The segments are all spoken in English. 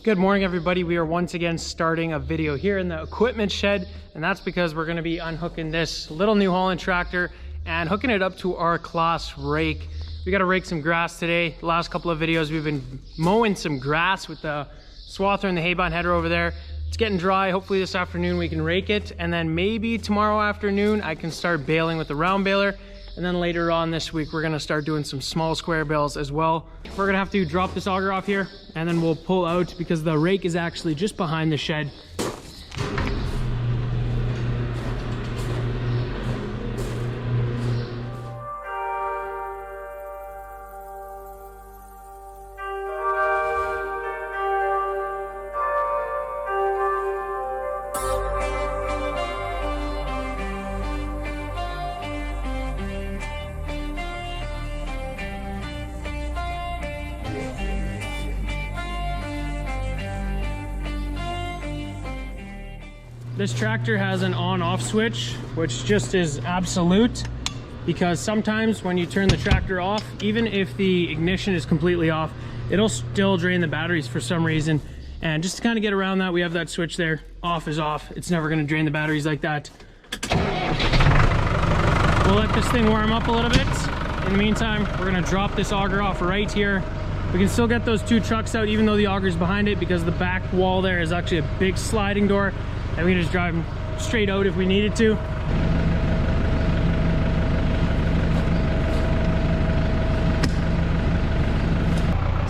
Good morning, everybody. We are once again starting a video here in the equipment shed, and that's because we're going to be unhooking this little New Holland tractor and hooking it up to our class rake. We got to rake some grass today. The last couple of videos we've been mowing some grass with the swather and the hay bond header over there. It's getting dry. Hopefully this afternoon we can rake it, and then maybe tomorrow afternoon I can start baling with the round baler. And then later on this week, we're gonna start doing some small square bales as well. We're gonna have to drop this auger off here, and then we'll pull out because the rake is actually just behind the shed. This tractor has an on-off switch, which just is absolute, because sometimes when you turn the tractor off, even if the ignition is completely off, it'll still drain the batteries for some reason. And just to kind of get around that, we have that switch there. Off is off. It's never going to drain the batteries like that. We'll let this thing warm up a little bit. In the meantime, we're going to drop this auger off right here. We can still get those two trucks out even though the auger's behind it, because the back wall there is actually a big sliding door. And we can just drive them straight out if we needed to.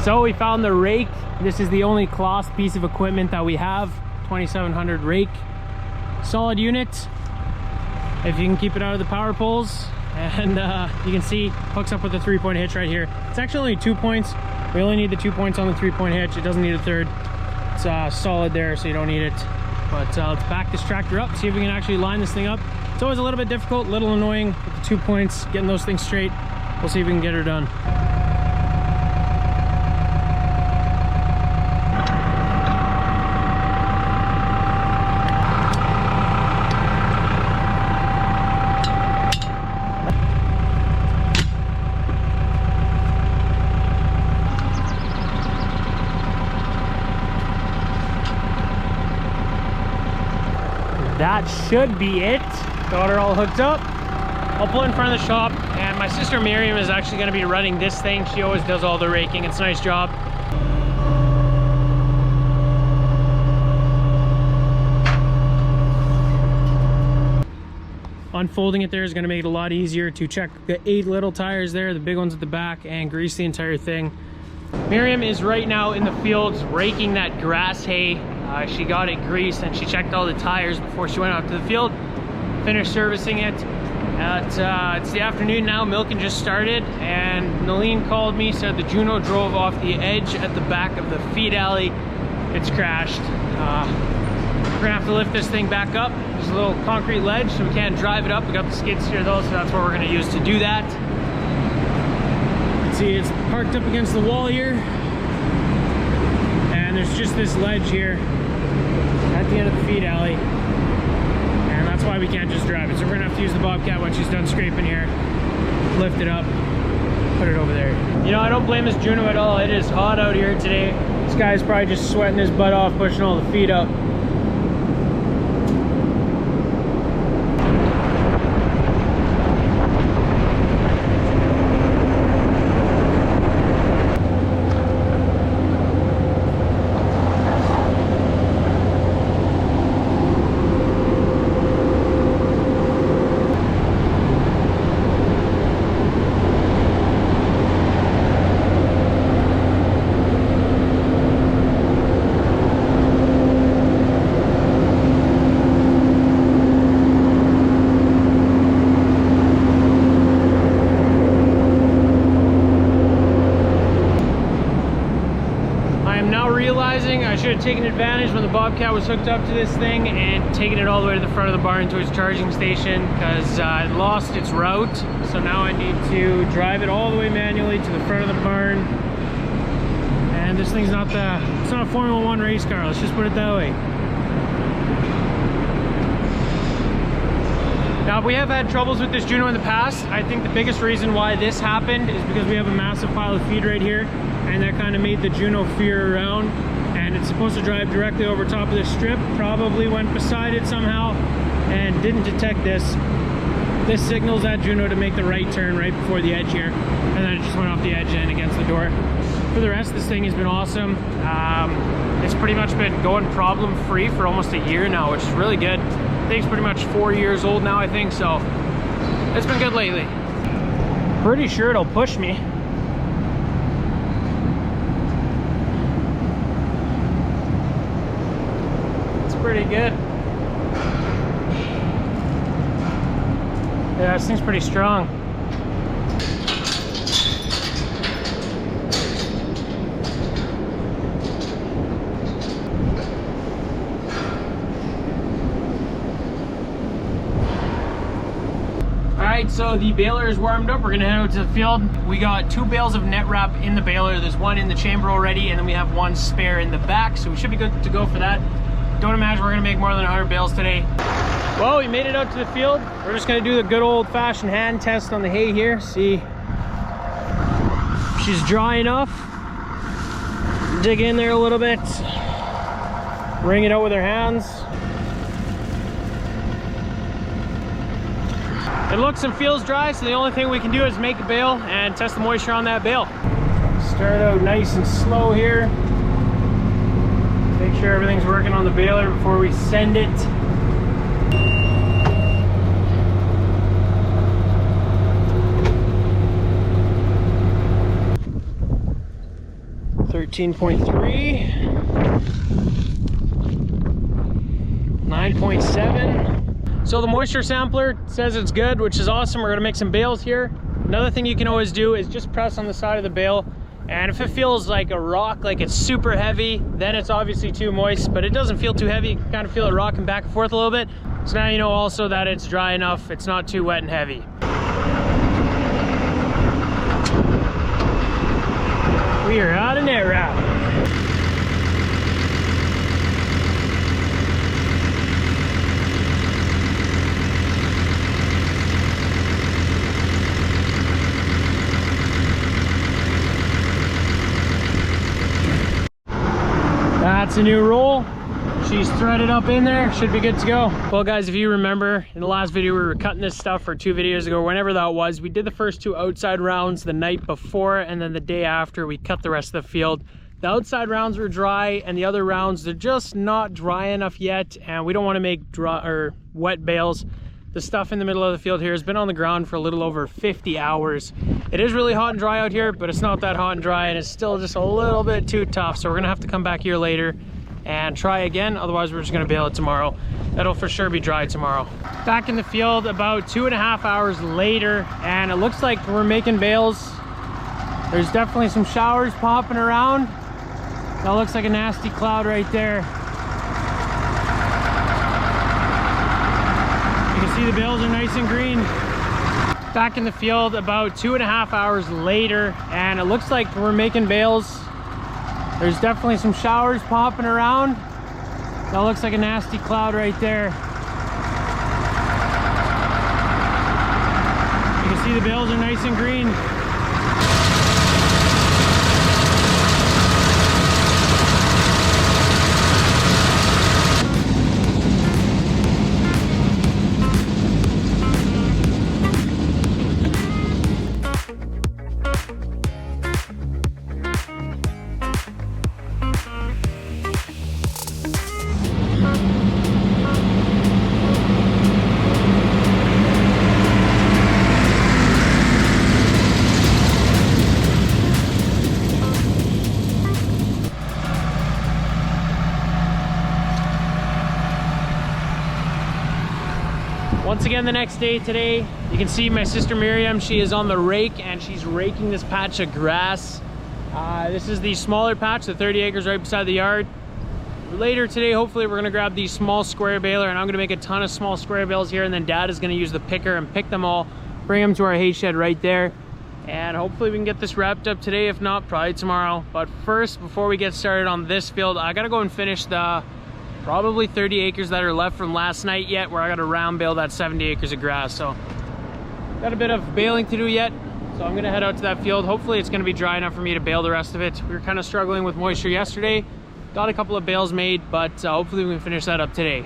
So we found the rake. This is the only Claas piece of equipment that we have. 2700 rake. Solid unit. If you can keep it out of the power poles. And you can see, hooks up with a 3-point hitch right here. It's actually only 2 points. We only need the 2 points on the 3-point hitch. It doesn't need a third. It's solid there, so you don't need it. But let's back this tractor up, see if we can actually line this thing up. It's always a little bit difficult, a little annoying with the 2 points, getting those things straight. We'll see if we can get her done. That should be it. Got her all hooked up. I'll pull it in front of the shop, and my sister Miriam is actually going to be running this thing. She always does all the raking. It's a nice job. Unfolding it there is going to make it a lot easier to check the 8 little tires there, the big ones at the back, and grease the entire thing. Miriam is right now in the fields raking that grass hay. She got it greased and she checked all the tires before she went out to the field, finished servicing it. It's the afternoon now, milking just started, and Nalene called me, said the Juno drove off the edge at the back of the feed alley. It's crashed. We're gonna have to lift this thing back up. There's a little concrete ledge, so we can't drive it up. We got the skid steer though, so that's what we're gonna use to do that. You can see it's parked up against the wall here. And there's just this ledge here at the end of the feed alley, and that's why we can't just drive it. So we're gonna have to use the Bobcat when she's done scraping here, lift it up, put it over there. You know, I don't blame this Juno at all. It is hot out here today. This guy's probably just sweating his butt off pushing all the feed up. I should have taken advantage when the Bobcat was hooked up to this thing and taken it all the way to the front of the barn to its charging station, because it lost its route. So now I need to drive it all the way manually to the front of the barn. And this thing's not it's not a Formula 1 race car, let's just put it that way. Now, we have had troubles with this Juno in the past. I think the biggest reason why this happened is because we have a massive pile of feed right here, and that kind of made the Juno veer around, and it's supposed to drive directly over top of this strip. Probably went beside it somehow and didn't detect this. This signals at JUNO to make the right turn right before the edge here, and then it just went off the edge and against the door. For the rest, this thing has been awesome. It's pretty much been going problem-free for almost a year now, which is really good. I think it's pretty much 4 years old now, I think, so it's been good lately. Pretty sure it'll push me. It's pretty good. Yeah, this thing's pretty strong. Alright, so the baler is warmed up. We're gonna head out to the field. We got 2 bales of net wrap in the baler. There's one in the chamber already, and then we have 1 spare in the back, so we should be good to go for that. Don't imagine we're gonna make more than 100 bales today. Well, we made it out to the field. We're just gonna do the good old-fashioned hand test on the hay here. See if she's dry enough. Dig in there a little bit. Wring it out with our hands. It looks and feels dry, so the only thing we can do is make a bale and test the moisture on that bale. Start out nice and slow here. Make sure everything's working on the baler before we send it. 13.3, 9.7. So the moisture sampler says it's good, which is awesome. We're gonna make some bales here. Another thing you can always do is just press on the side of the bale, and if it feels like a rock, like it's super heavy, then it's obviously too moist, but it doesn't feel too heavy. You can kind of feel it rocking back and forth a little bit. So now you know also that it's dry enough, it's not too wet and heavy. We are out of net wrap. That's a new roll. She's threaded up in there, should be good to go. Well guys, if you remember, in the last video we were cutting this stuff for 2 videos ago, whenever that was. We did the first 2 outside rounds the night before, and then the day after we cut the rest of the field. The outside rounds were dry, and the other rounds, they're just not dry enough yet, and we don't want to make dry or wet bales. The stuff in the middle of the field here has been on the ground for a little over 50 hours. It is really hot and dry out here, but it's not that hot and dry, and it's still just a little bit too tough, so we're gonna have to come back here later and try again. Otherwise we're just gonna bale it tomorrow. That'll for sure be dry tomorrow. Back in the field about 2.5 hours later, and it looks like we're making bales. There's definitely some showers popping around. That looks like a nasty cloud right there. You can see the bales are nice and green. Back in the field about 2.5 hours later, and it looks like we're making bales. There's definitely some showers popping around. That looks like a nasty cloud right there. You can see the bales are nice and green. Once again, the next day today, you can see my sister Miriam. She is on the rake and she's raking this patch of grass. This is the smaller patch, the 30 acres right beside the yard. Later today, hopefully we're gonna grab the small square baler, and I'm gonna make a ton of small square bales here, and then Dad is gonna use the picker and pick them all, bring them to our hay shed right there. And hopefully we can get this wrapped up today. If not, probably tomorrow. But first, before we get started on this field, I gotta go and finish the probably 30 acres that are left from last night yet, where I gotta round bale that 70 acres of grass. So got a bit of baling to do yet, so I'm gonna head out to that field. Hopefully it's gonna be dry enough for me to bale the rest of it. We were kind of struggling with moisture yesterday, Got a couple of bales made, but hopefully we can finish that up today.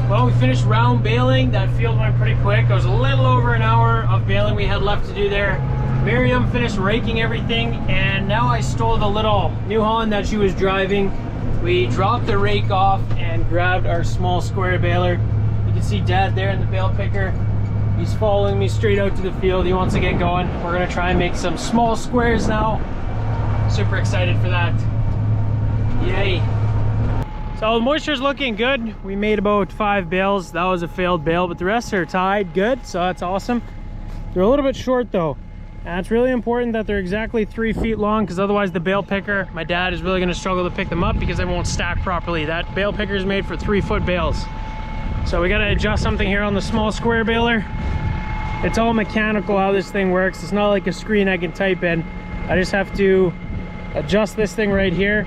Well, we finished round baling. That field went pretty quick. It was a little over an hour of baling we had left to do there. Miriam finished raking everything, and now I stole the little New Holland that she was driving. We dropped the rake off and grabbed our small square baler. You can see Dad there in the bale picker. He's following me straight out to the field. He wants to get going. We're gonna try and make some small squares now. Super excited for that. Yay. So the moisture's looking good. We made about 5 bales. That was a failed bale, but the rest are tied good, so that's awesome. They're a little bit short though, and it's really important that they're exactly 3 feet long, because otherwise the bale picker, my dad is really going to struggle to pick them up because they won't stack properly. That bale picker is made for 3-foot bales. So we got to adjust something here on the small square baler. It's all mechanical how this thing works. It's not like a screen I can type in. I just have to adjust this thing right here,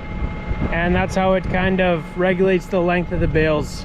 and that's how it kind of regulates the length of the bales.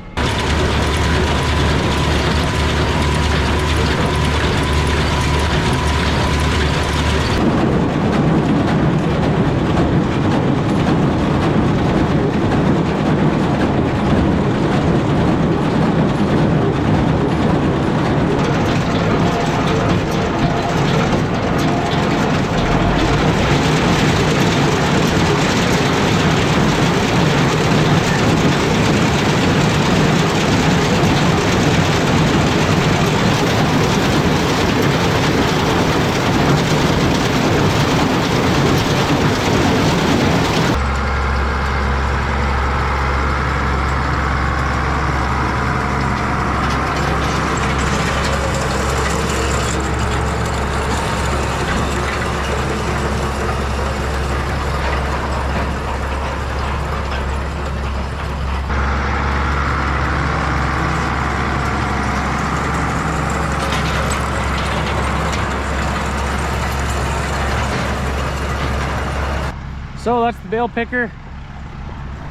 So that's the bale picker.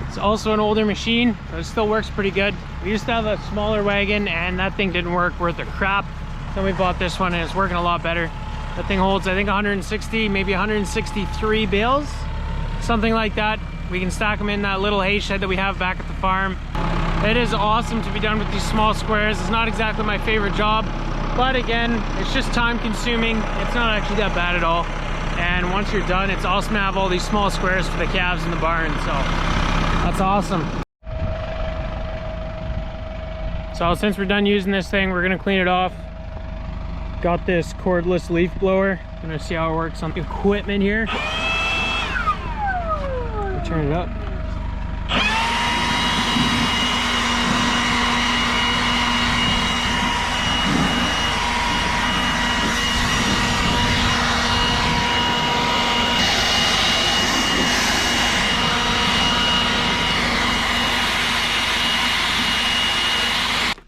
It's also an older machine, but it still works pretty good. We used to have a smaller wagon and that thing didn't work worth a crap. Then we bought this one and it's working a lot better. That thing holds, I think, 160, maybe 163 bales, something like that. We can stack them in that little hay shed that we have back at the farm. It is awesome to be done with these small squares. It's not exactly my favorite job, but again, it's just time consuming. It's not actually that bad at all. And once you're done, it's awesome to have all these small squares for the calves in the barn, so that's awesome. So since we're done using this thing, we're gonna clean it off. Got this cordless leaf blower. Gonna see how it works on the equipment here. Turn it up.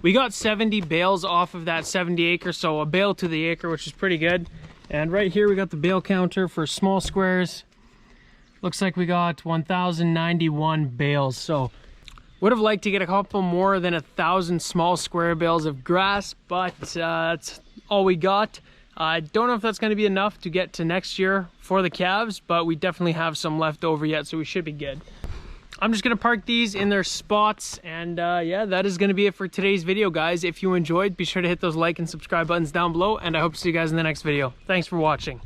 We got 70 bales off of that 70 acre, so a bale to the acre, which is pretty good. And right here we got the bale counter for small squares. Looks like we got 1,091 bales. So would have liked to get a couple more than 1,000 small square bales of grass, but that's all we got. I don't know if that's going to be enough to get to next year for the calves, but we definitely have some left over yet, so we should be good. I'm just going to park these in their spots, and yeah, that is going to be it for today's video, guys. If you enjoyed, be sure to hit those like and subscribe buttons down below, and I hope to see you guys in the next video. Thanks for watching.